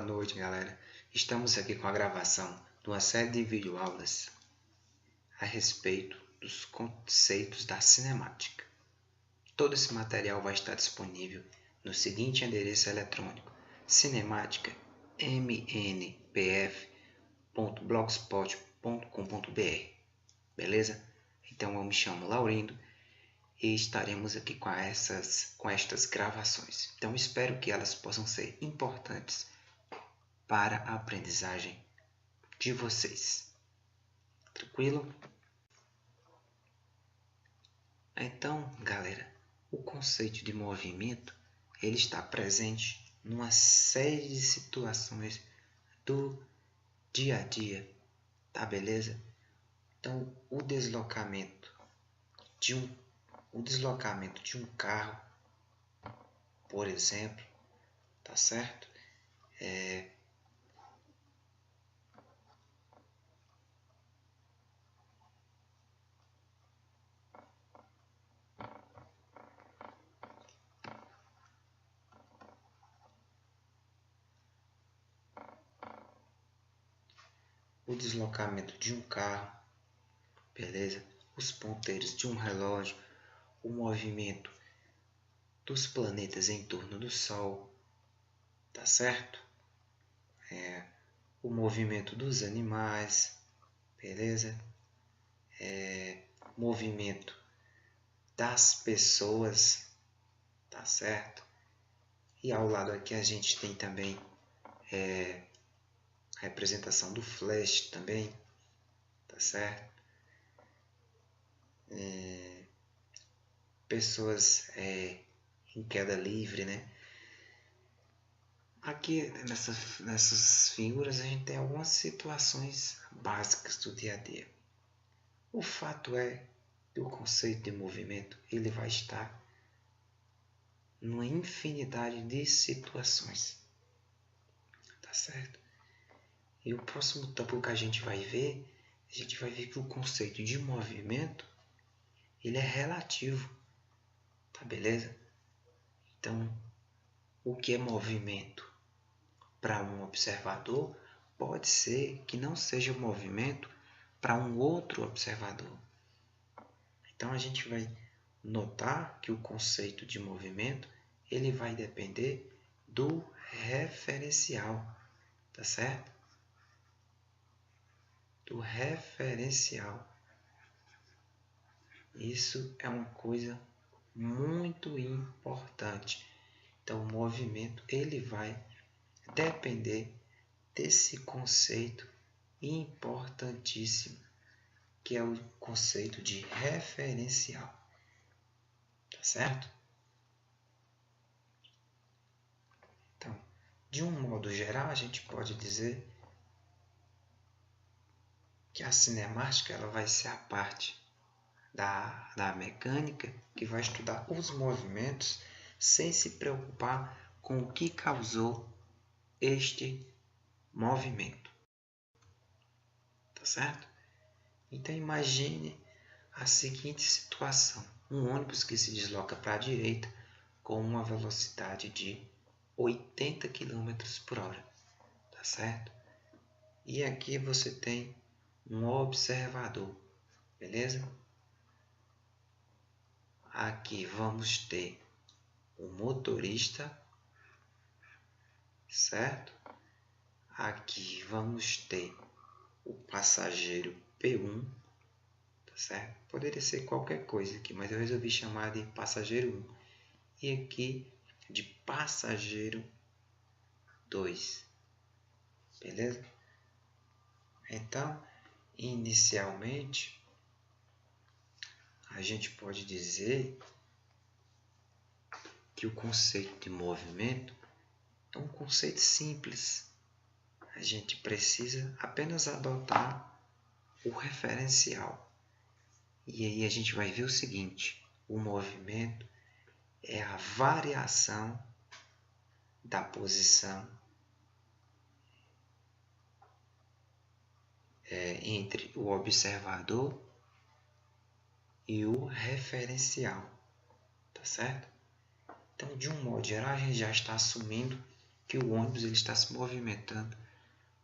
noite, galera. Estamos aqui com a gravação de uma série de videoaulas a respeito dos conceitos da cinemática. Todo esse material vai estar disponível no seguinte endereço eletrônico: cinematicampf.blogspot.com.br. Beleza? Então eu me chamo Laurindo e estaremos aqui com estas gravações. Então espero que elas possam ser importantes para a aprendizagem de vocês. Tranquilo? Então, galera, o conceito de movimento ele está presente numa série de situações do dia a dia, tá beleza? Então, o deslocamento de um carro, por exemplo, tá certo? O deslocamento de um carro, beleza? Os ponteiros de um relógio, o movimento dos planetas em torno do Sol, tá certo? O movimento dos animais, beleza? Movimento das pessoas, tá certo? E ao lado aqui a gente tem também a representação do flash também, tá certo? Pessoas em queda livre, né? Aqui nessas figuras a gente tem algumas situações básicas do dia a dia. O fato é que o conceito de movimento ele vai estar numa infinidade de situações, tá certo? E o próximo tópico que a gente vai ver que o conceito de movimento ele é relativo, tá beleza? Então, o que é movimento para um observador pode ser que não seja movimento para um outro observador. Então a gente vai notar que o conceito de movimento ele vai depender do referencial, tá certo? Do referencial. Isso é uma coisa muito importante. Então o movimento ele vai depender desse conceito importantíssimo, que é o conceito de referencial, tá certo? Então, de um modo geral, a gente pode dizer que a cinemática ela vai ser a parte da mecânica que vai estudar os movimentos sem se preocupar com o que causou este movimento, tá certo? Então imagine a seguinte situação: um ônibus que se desloca para a direita com uma velocidade de 80 km por hora, tá certo? E aqui você tem um observador, beleza? Aqui vamos ter o motorista, certo? Aqui vamos ter o passageiro P1, tá certo? Poderia ser qualquer coisa aqui, mas eu resolvi chamar de passageiro 1. E aqui de passageiro 2, beleza? Então, inicialmente, a gente pode dizer que o conceito de movimento é um conceito simples. A gente precisa apenas adotar o referencial. E aí a gente vai ver o seguinte: o movimento é a variação da posição entre o observador e o referencial, tá certo? Então, de um modo geral, a gente já está assumindo que o ônibus ele está se movimentando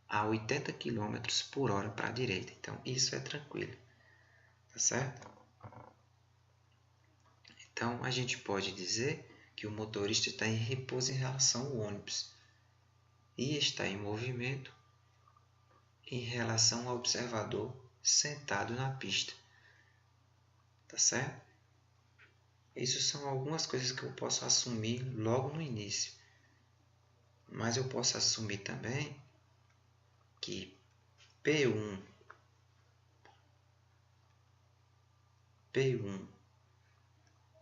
a 80 km por hora para a direita. Então, isso é tranquilo. Tá certo? Então, a gente pode dizer que o motorista está em repouso em relação ao ônibus e está em movimento em relação ao observador sentado na pista. Tá certo? Isso são algumas coisas que eu posso assumir logo no início. Mas eu posso assumir também que P1,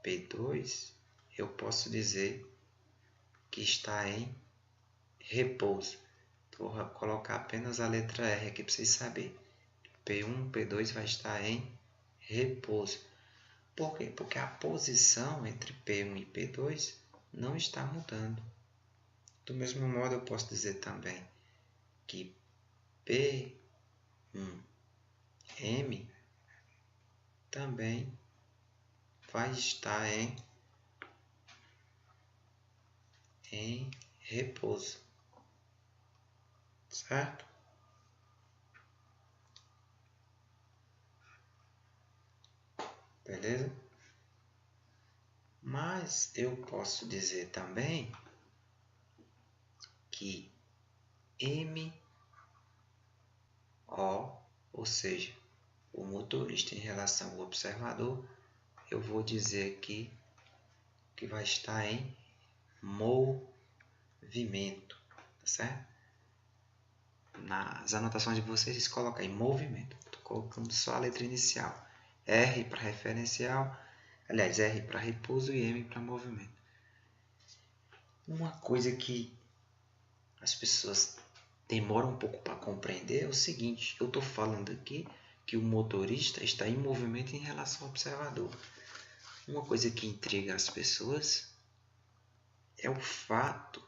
P2, eu posso dizer que está em repouso. Vou colocar apenas a letra R aqui para vocês saberem. P1, P2 vai estar em repouso. Por quê? Porque a posição entre P1 e P2 não está mudando. Do mesmo modo, eu posso dizer também que P1M também vai estar em repouso. Certo? Beleza? Mas eu posso dizer também que MO, ou seja, o motorista em relação ao observador, eu vou dizer aqui que vai estar em movimento, tá certo? Nas anotações de vocês, colocam em movimento. Estou colocando só a letra inicial. R para referencial, aliás, R para repouso e M para movimento. Uma coisa que as pessoas demoram um pouco para compreender é o seguinte: eu estou falando aqui que o motorista está em movimento em relação ao observador. Uma coisa que intriga as pessoas é o fato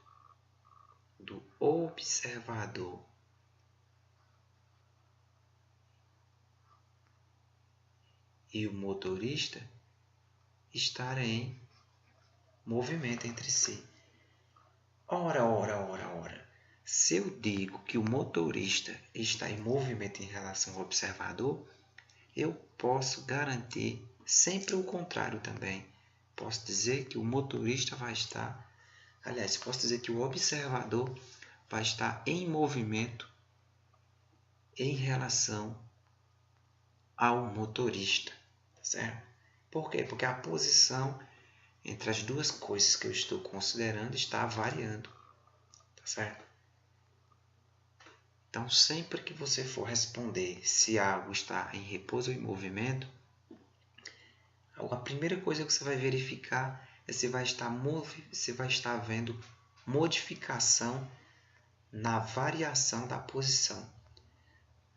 do observador e o motorista estarem em movimento entre si. Ora. Se eu digo que o motorista está em movimento em relação ao observador, eu posso garantir sempre o contrário também. Posso dizer que o motorista vai estar, aliás, posso dizer que o observador vai estar em movimento em relação ao motorista, certo? Por quê? Porque a posição entre as duas coisas que eu estou considerando está variando, tá certo? Então, sempre que você for responder se algo está em repouso ou em movimento, a primeira coisa que você vai verificar é se vai estar vendo modificação na variação da posição.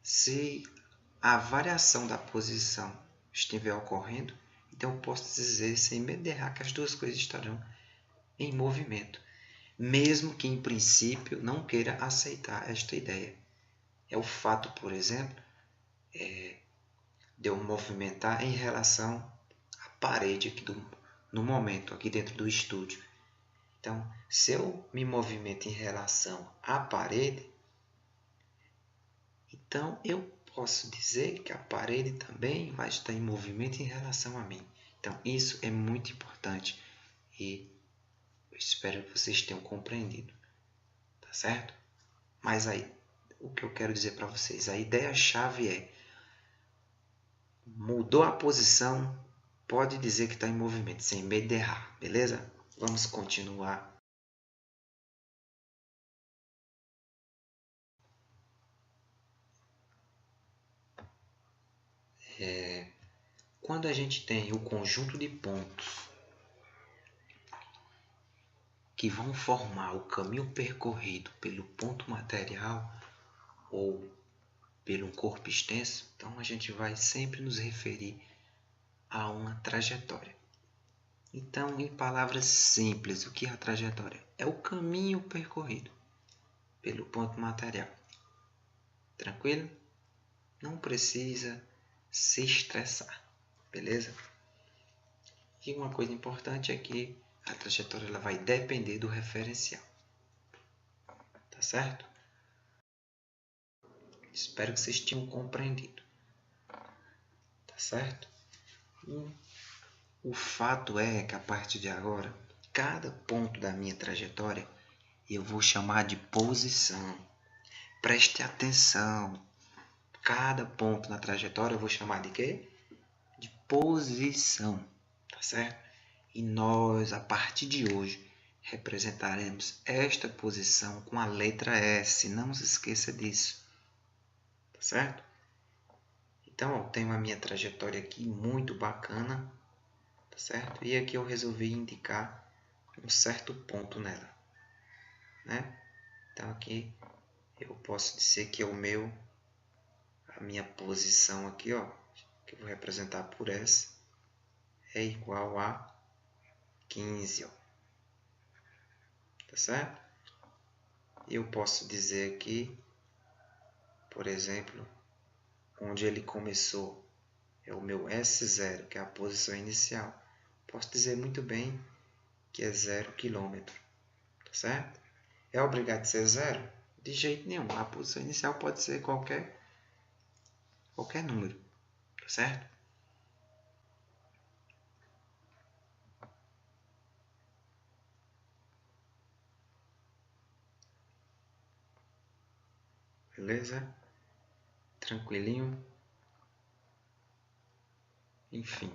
Se a variação da posição estiver ocorrendo, então eu posso dizer sem medo de errar que as duas coisas estarão em movimento, mesmo que em princípio não queira aceitar esta ideia. É o fato, por exemplo, de eu movimentar em relação à parede aqui no momento, aqui dentro do estúdio. Então, se eu me movimento em relação à parede, então eu posso dizer que a parede também vai estar em movimento em relação a mim. Então, isso é muito importante e eu espero que vocês tenham compreendido, tá certo? Mas aí, o que eu quero dizer para vocês, a ideia-chave é: mudou a posição, pode dizer que está em movimento, sem medo de errar, beleza? Vamos continuar. Quando a gente tem o conjunto de pontos que vão formar o caminho percorrido pelo ponto material ou pelo corpo extenso, então a gente vai sempre nos referir a uma trajetória. Então, em palavras simples, o que é a trajetória? É o caminho percorrido pelo ponto material. Tranquilo? Não precisa se estressar, beleza? E uma coisa importante é que a trajetória ela vai depender do referencial. certo? Espero que vocês tenham compreendido, tá certo? E o fato é que a partir de agora, cada ponto da minha trajetória eu vou chamar de posição. Preste atenção. Cada ponto na trajetória eu vou chamar de quê? De posição, tá certo? E nós, a partir de hoje, representaremos esta posição com a letra S. Não se esqueça disso, tá certo? Então, eu tenho a minha trajetória aqui muito bacana, tá certo? E aqui eu resolvi indicar um certo ponto nela, né? Então, aqui eu posso dizer que a minha posição aqui, ó, que eu vou representar por S, é igual a 15, ó. Tá certo? Eu posso dizer aqui, por exemplo, onde ele começou é o meu S0, que é a posição inicial. Posso dizer muito bem que é 0 km, tá certo? É obrigado a ser 0? De jeito nenhum. A posição inicial pode ser qualquer número, tá certo? Beleza? Tranquilinho? Enfim,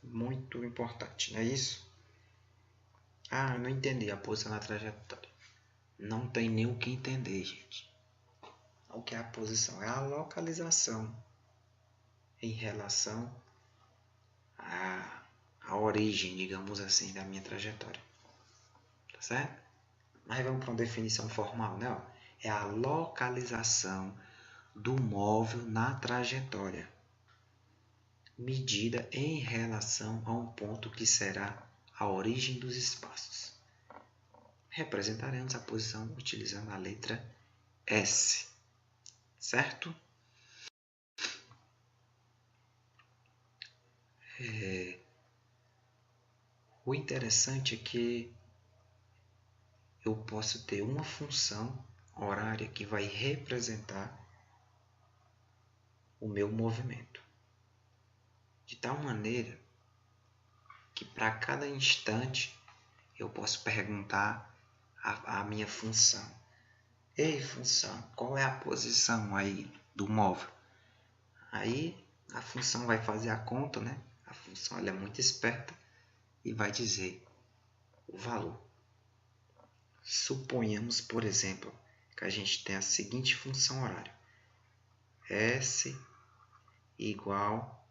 muito importante, não é isso? Ah, não entendi a posição na trajetória. Não tem nem o que entender, gente. O que é a posição? É a localização em relação à origem, digamos assim, da minha trajetória. Tá certo? Mas vamos para uma definição formal, né? É a localização do móvel na trajetória, medida em relação a um ponto que será a origem dos espaços. Representaremos a posição utilizando a letra S, certo? O interessante é que eu posso ter uma função horária que vai representar o meu movimento, de tal maneira que para cada instante eu posso perguntar a minha função: ei, função, qual é a posição aí do móvel? Aí a função vai fazer a conta, né? A função ela é muito esperta e vai dizer o valor. Suponhamos, por exemplo, que a gente tem a seguinte função horária: S igual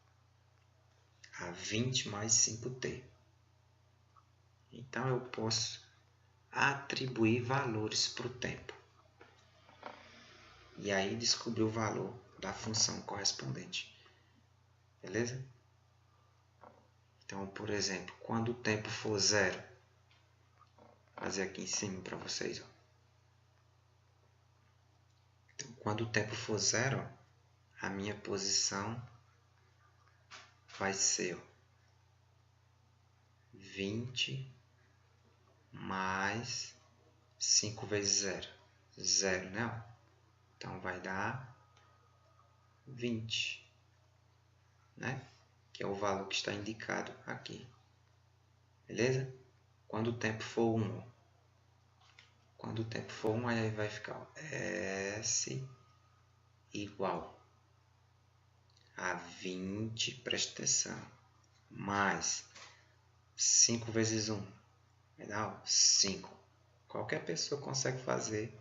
a 20 mais 5t. Então, eu posso atribuir valores para o tempo. E aí, descobrir o valor da função correspondente. Beleza? Então, por exemplo, quando o tempo for 0, vou fazer aqui em cima para vocês. Ó. Então, quando o tempo for 0, a minha posição vai ser 20 mais 5 vezes 0. 0, né? Então, vai dar 20, né? Que é o valor que está indicado aqui. Beleza? Quando o tempo for 1, quando o tempo for 1, aí vai ficar S igual a 20, presta atenção, mais 5 vezes 1, vai dar 5. Qualquer pessoa consegue fazer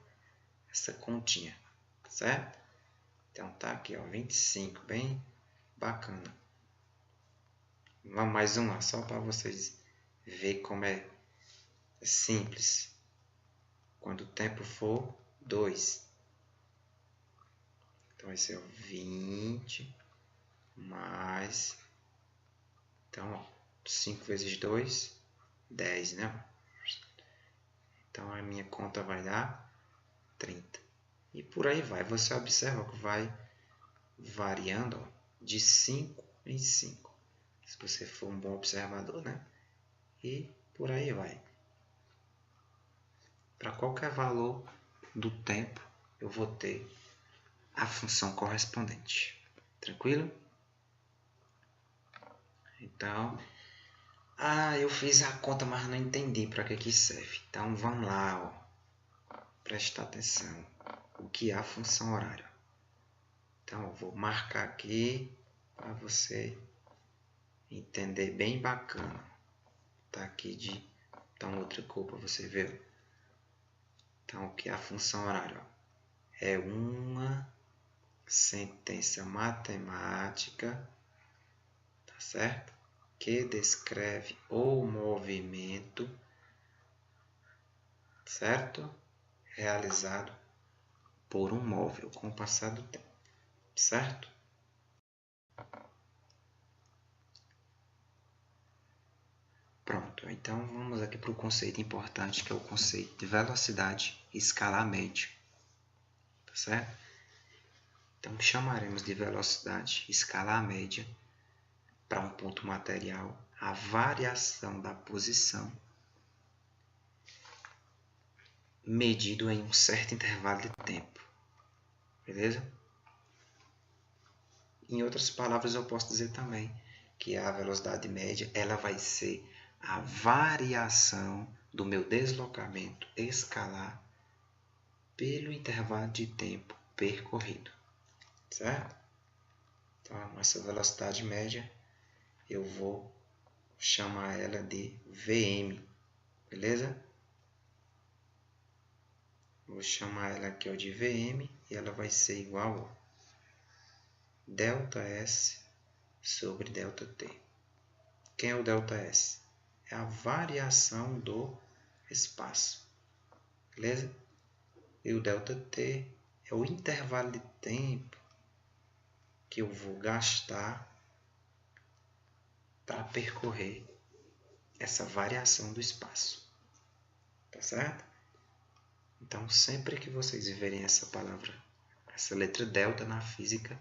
essa continha, certo? Então tá aqui, ó, 25, bem bacana. Vamos mais uma, só para vocês verem como é simples. Quando o tempo for 2, então vai ser 20 mais, então ó, 5 vezes 2, 10, né? Então a minha conta vai dar 30. E por aí vai. Você observa que vai variando, ó, de 5 em 5. Se você for um bom observador, né? E por aí vai. Para qualquer valor do tempo, eu vou ter a função correspondente. Tranquilo? Então, eu fiz a conta, mas não entendi para que serve. Então, vamos lá, ó. Presta atenção. O que é a função horária? Então, eu vou marcar aqui para você entender bem bacana. Tá aqui de então outra cor para você ver. Então, o que é a função horária? É uma sentença matemática, tá certo? Que descreve o movimento, certo? Realizado por um móvel com o passar do tempo, certo? Pronto, então vamos aqui para o conceito importante, que é o conceito de velocidade escalar média, tá certo? Então chamaremos de velocidade escalar média para um ponto material a variação da posição medido em um certo intervalo de tempo, beleza? Em outras palavras, eu posso dizer também que a velocidade média ela vai ser a variação do meu deslocamento escalar pelo intervalo de tempo percorrido, certo? Então, essa velocidade média eu vou chamar ela de Vm, beleza? Vou chamar ela aqui de Vm e ela vai ser igual a ΔS sobre ΔT. Quem é o ΔS? É a variação do espaço, beleza? E o ΔT é o intervalo de tempo que eu vou gastar para percorrer essa variação do espaço, tá certo? Então, sempre que vocês verem essa palavra, essa letra delta na física,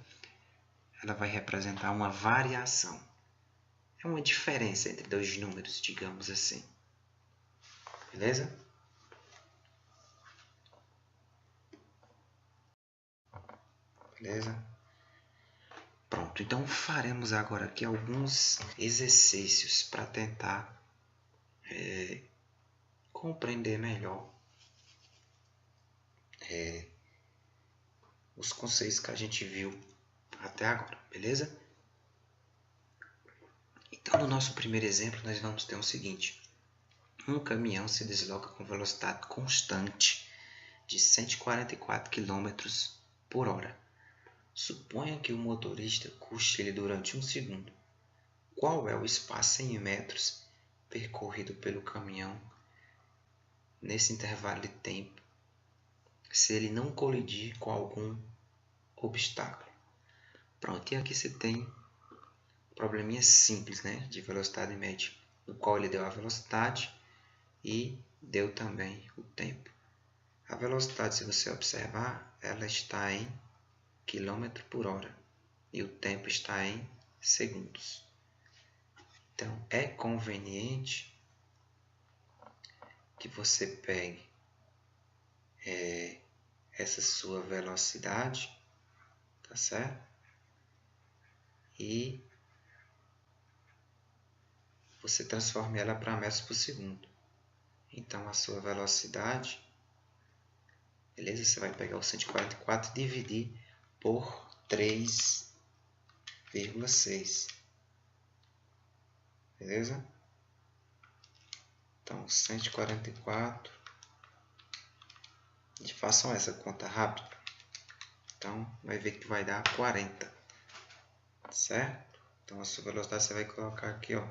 ela vai representar uma variação. É uma diferença entre dois números, digamos assim. Beleza? Beleza? Pronto, então faremos agora aqui alguns exercícios para tentar compreender melhor os conceitos que a gente viu até agora, beleza? Então, no nosso primeiro exemplo, nós vamos ter o seguinte. Um caminhão se desloca com velocidade constante de 144 km por hora. Suponha que o motorista cochile durante 1 segundo. Qual é o espaço em metros percorrido pelo caminhão nesse intervalo de tempo, se ele não colidir com algum obstáculo? Pronto, e aqui você tem um probleminha simples, né, de velocidade média, no qual ele deu a velocidade e deu também o tempo. A velocidade, se você observar, ela está em km por hora e o tempo está em segundos. Então, é conveniente que você pegue essa sua velocidade, tá certo? E você transforme ela para metros por segundo. Então, a sua velocidade, beleza? Você vai pegar o 144 e dividir por 3,6, beleza? Então, 144, e façam essa conta rápida. Então, vai ver que vai dar 40, certo? Então, a sua velocidade você vai colocar aqui, ó,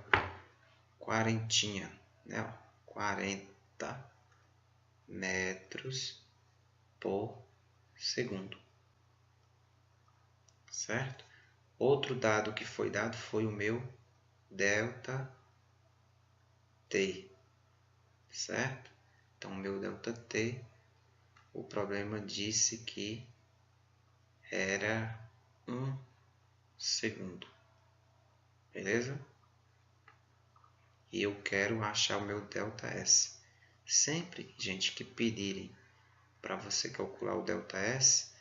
quarentinha, né? 40 metros por segundo, certo? Outro dado que foi dado foi o meu ΔT, certo? Então, o meu ΔT, o problema disse que era 1 segundo, beleza? E eu quero achar o meu ΔS. Sempre, gente, que pedirem para você calcular o ΔS,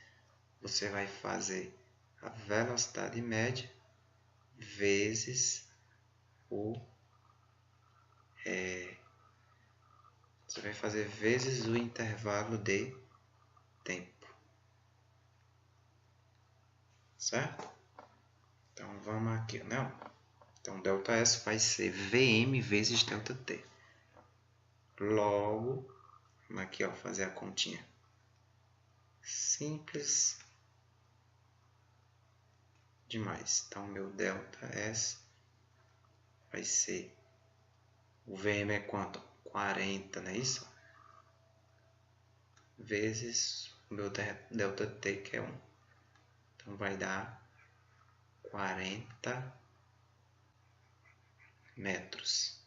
você vai fazer a velocidade média vezes você vai fazer vezes o intervalo de tempo, certo? Então vamos aqui, não? Então ΔS vai ser Vm vezes ΔT. Logo, vamos aqui, ó, fazer a continha simples demais. Então meu ΔS vai ser, o Vm é quanto? 40, não é isso? Vezes o meu ΔT, que é 1. Então vai dar 40 metros.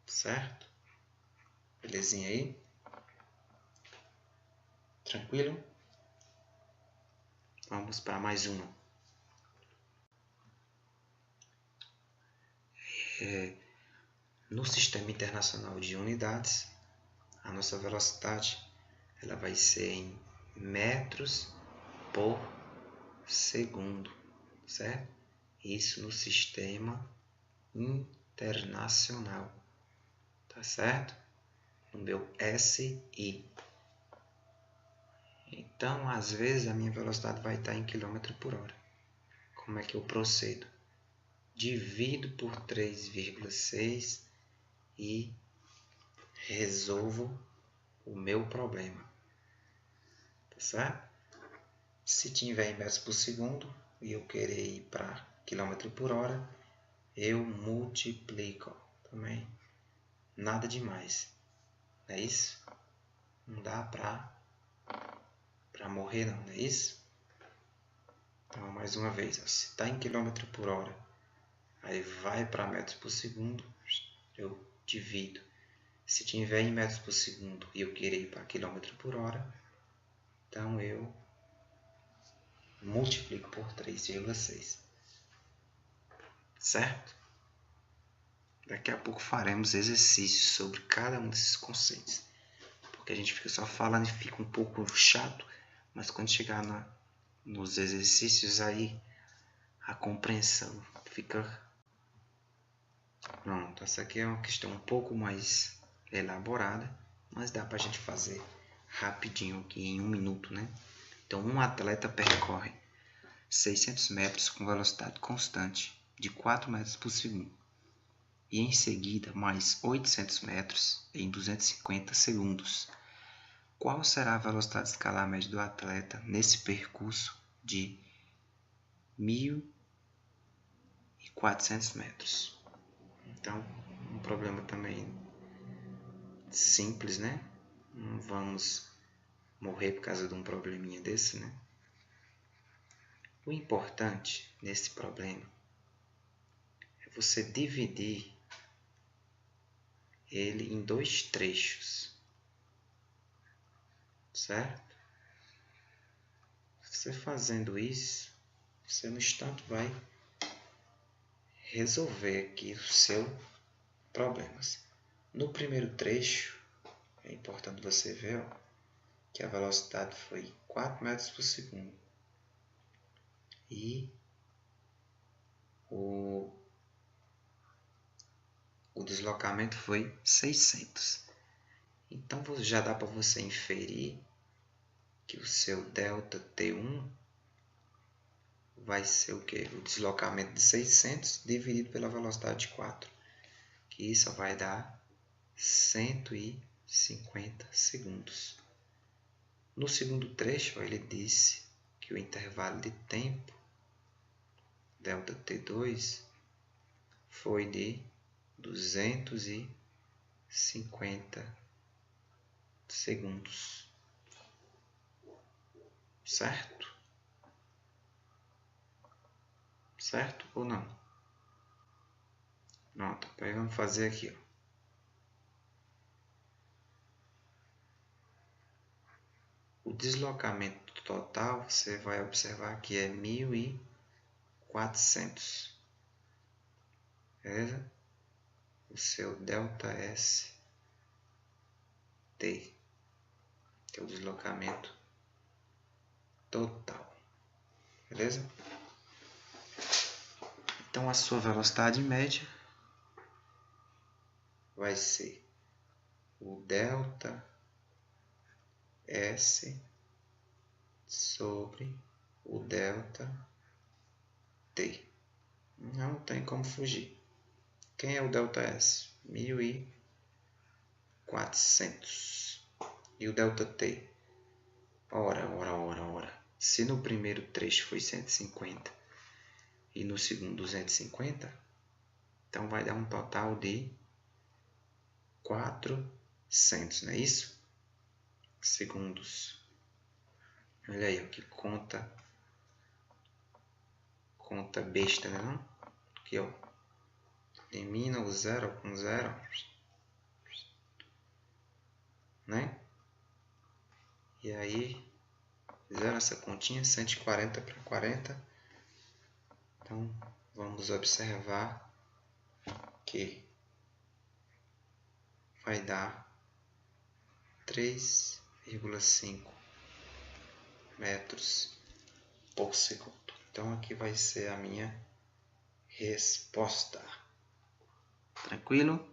Certo? Belezinha aí? Tranquilo? Vamos para mais uma. No Sistema Internacional de Unidades, a nossa velocidade ela vai ser em metros por segundo, certo? Isso no Sistema Internacional, tá certo? No meu SI. Então, às vezes, a minha velocidade vai estar em km por hora. Como é que eu procedo? Divido por 3,6 e resolvo o meu problema. Tá certo? Se tiver em metros por segundo e eu querer ir para km por hora, eu multiplico. Também nada demais. Não é isso? Não dá para morrer não, não é isso? Então, mais uma vez, ó, se está em km por hora, aí vai para metros por segundo, eu divido. Se tiver em metros por segundo e eu querer ir para km por hora, então eu multiplico por 3,6. Certo? Daqui a pouco faremos exercícios sobre cada um desses conceitos. Porque a gente fica só falando e fica um pouco chato, mas quando chegar nos exercícios aí, a compreensão fica... Pronto, essa aqui é uma questão um pouco mais elaborada, mas dá para a gente fazer rapidinho aqui em 1 minuto, né? Então, um atleta percorre 600 metros com velocidade constante de 4 metros por segundo e em seguida mais 800 metros em 250 segundos. Qual será a velocidade escalar média do atleta nesse percurso de 1.400 metros? Então, um problema também simples, né? Não vamos morrer por causa de um probleminha desse, né? O importante nesse problema é você dividir ele em 2 trechos, certo? Você fazendo isso, você no instante vai resolver aqui os seus problemas. No primeiro trecho, é importante você ver que a velocidade foi 4 metros por segundo e o deslocamento foi 600. Então já dá para você inferir que o seu ΔT1 vai ser o quê? O deslocamento de 600 dividido pela velocidade de 4, que isso vai dar 150 segundos. No segundo trecho, ele disse que o intervalo de tempo ΔT2 foi de 250 segundos. Certo? Certo ou não? Pronto, aí vamos fazer aqui, ó. O deslocamento total, você vai observar que é 1.400. Beleza? O seu ΔST. que é o deslocamento total. Beleza? Então a sua velocidade média vai ser o delta S sobre o delta T. Não tem como fugir. Quem é o delta S? 1400. E o delta T? Ora. Se no primeiro trecho foi 150 e no segundo 250, então vai dar um total de 400, não é isso? Segundos. Olha aí, que conta besta, né? Não? Aqui, ó. Elimina o zero com zero, né? E aí, zero essa continha, 140 para 40. Então, vamos observar que vai dar 3,5 metros por segundo. Então, aqui vai ser a minha resposta. Tranquilo?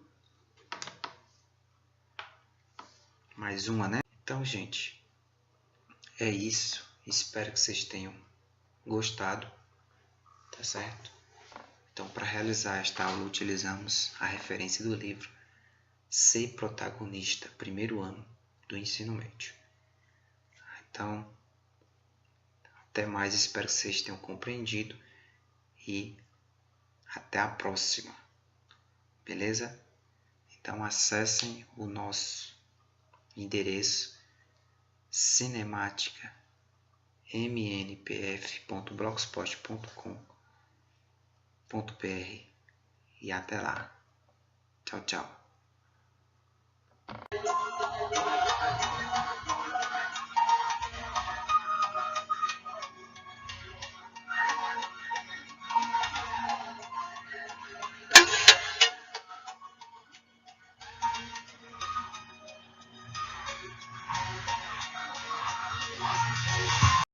Mais uma, né? Então, gente, é isso. Espero que vocês tenham gostado, tá certo? Então, para realizar esta aula, utilizamos a referência do livro Ser Protagonista, primeiro ano do ensino médio. Então, até mais, espero que vocês tenham compreendido e até a próxima, beleza? Então, acessem o nosso endereço cinematica.mnpf.blogspot.com.br e até lá. Tchau, tchau.